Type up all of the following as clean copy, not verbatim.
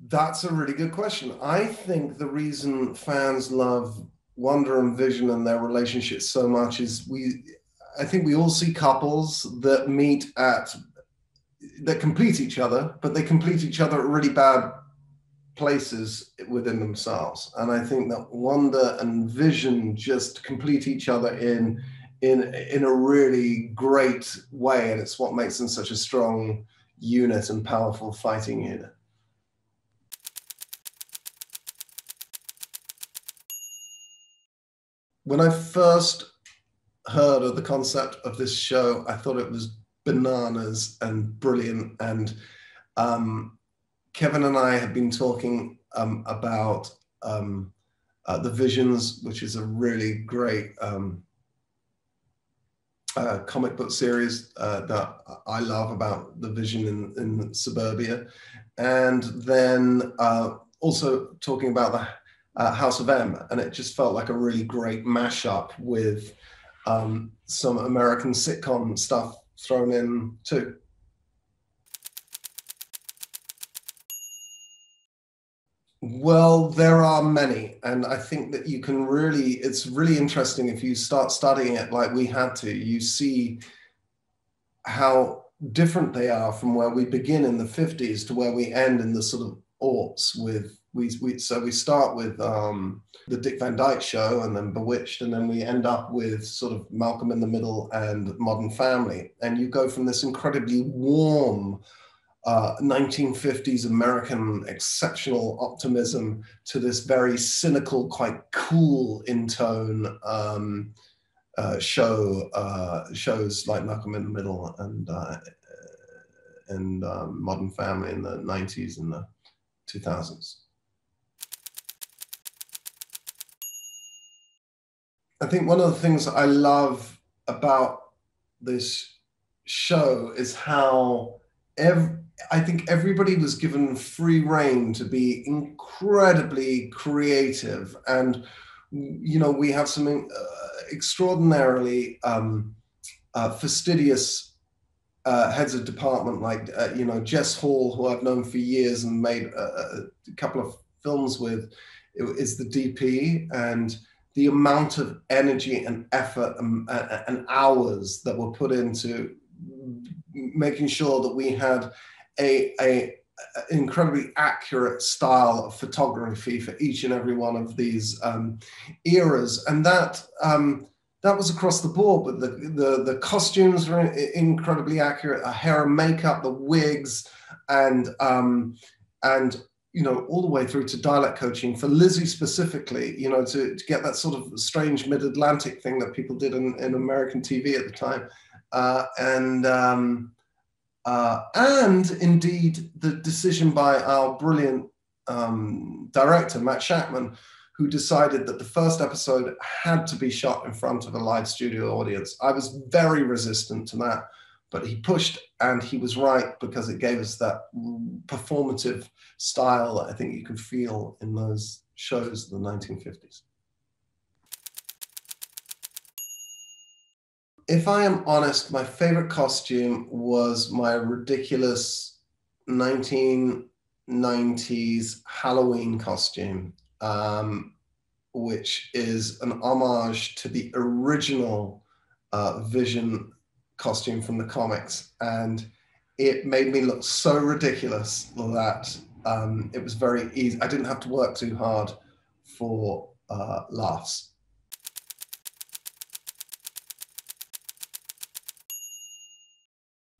That's a really good question. I think the reason fans love Wanda and Vision and their relationship so much is I think we all see couples that that complete each other, but they complete each other at really bad places within themselves. And I think that Wanda and Vision just complete each other in a really great way, and it's what makes them such a strong unit and powerful fighting unit. When I first heard of the concept of this show, I thought it was bananas and brilliant. And Kevin and I have been talking about The Visions, which is a really great comic book series that I love about the Vision in suburbia. And then also talking about the House of M, and it just felt like a really great mashup with some American sitcom stuff thrown in too. Well, there are many, and I think that you can it's really interesting if you start studying it like we had to. You see how different they are from where we begin in the 50s to where we end in the sort of aughts with so we start with the Dick Van Dyke Show, and then Bewitched, and then we end up with sort of Malcolm in the Middle and Modern Family, and you go from this incredibly warm 1950s American exceptional optimism to this very cynical, quite cool in tone shows like Malcolm in the Middle and Modern Family in the 90s and the 2000s. I think one of the things I love about this show is how I think everybody was given free rein to be incredibly creative. And, you know, we have some extraordinarily fastidious heads of department, like, you know, Jess Hall, who I've known for years and made a couple of films with, is the DP, and the amount of energy and effort and hours that were put into making sure that we had a incredibly accurate style of photography for each and every one of these eras, and that was across the board. But the costumes were incredibly accurate, the hair and makeup, the wigs, and you know, all the way through to dialect coaching for Lizzie specifically, you know, to get that sort of strange mid-Atlantic thing that people did in American TV at the time. And indeed the decision by our brilliant director, Matt Shackman, who decided that the first episode had to be shot in front of a live studio audience. I was very resistant to that, but he pushed, and he was right, because it gave us that performative style that I think you could feel in those shows in the 1950s. If I am honest, my favorite costume was my ridiculous 1990s Halloween costume, which is an homage to the original Vision costume from the comics. And it made me look so ridiculous that it was very easy. I didn't have to work too hard for laughs.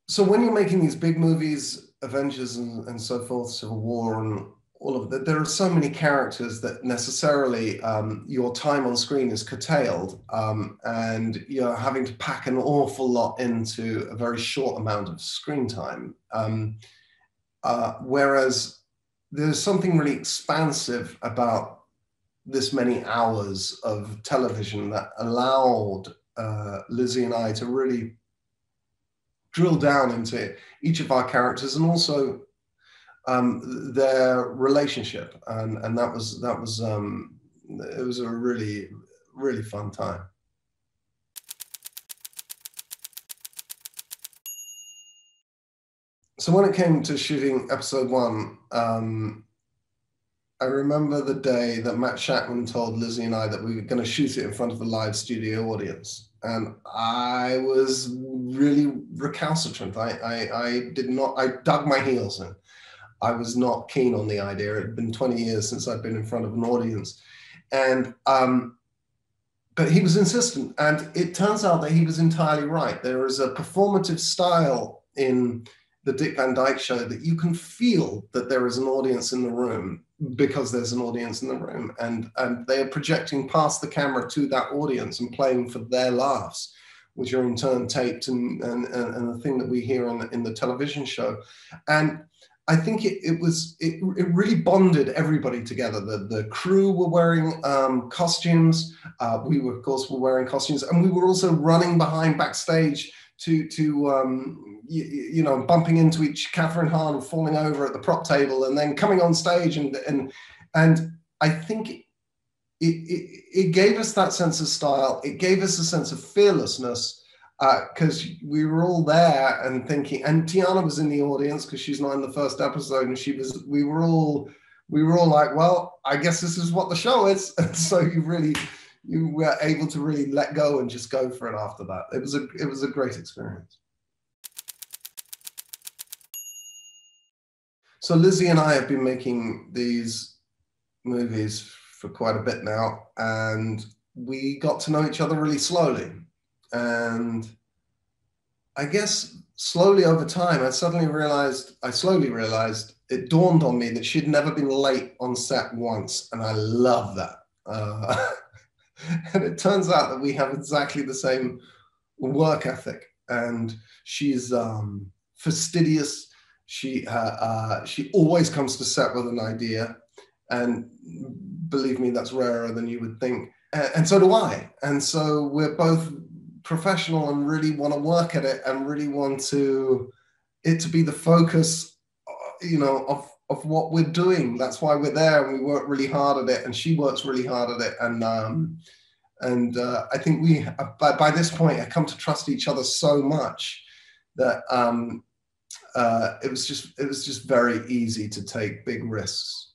So when you're making these big movies, Avengers and so forth, Civil War and all of that, there are so many characters that necessarily your time on screen is curtailed, and you're having to pack an awful lot into a very short amount of screen time. Whereas there's something really expansive about this many hours of television that allowed Lizzie and I to really drill down into each of our characters, and also their relationship, and that was it was a really, really fun time. So when it came to shooting episode 1, I remember the day that Matt Shackman told Lizzie and I that we were going to shoot it in front of a live studio audience. And I was really recalcitrant. I dug my heels in. I was not keen on the idea. It had been 20 years since I'd been in front of an audience. And, but he was insistent. And it turns out that he was entirely right. There is a performative style in the Dick Van Dyke Show that you can feel that there is an audience in the room because there's an audience in the room, and they are projecting past the camera to that audience and playing for their laughs, which are in turn taped and the thing that we hear in the television show. And I think it really bonded everybody together. The crew were wearing costumes. We were, of course, wearing costumes, and we were also running behind backstage you know, bumping into each Catherine Hahn and falling over at the prop table, and then coming on stage, and I think it gave us that sense of style. It gave us a sense of fearlessness, because we were all there and thinking. And Tiana was in the audience because she's not in the first episode, and we were all like, well, I guess this is what the show is. And so you were able to really let go and just go for it after that. It was a great experience. So Lizzie and I have been making these movies for quite a bit now, and we got to know each other really slowly. And I guess slowly over time, I slowly realized, it dawned on me that she'd never been late on set once, and I love that. And it turns out that we have exactly the same work ethic, and she's fastidious. She always comes to set with an idea, and believe me, that's rarer than you would think. And so do I. And so we're both professional and really want to work at it and really want it to be the focus, you know, of what we're doing. That's why we're there, and we work really hard at it, and she works really hard at it. And I think we, by this point, have come to trust each other so much that it was just very easy to take big risks.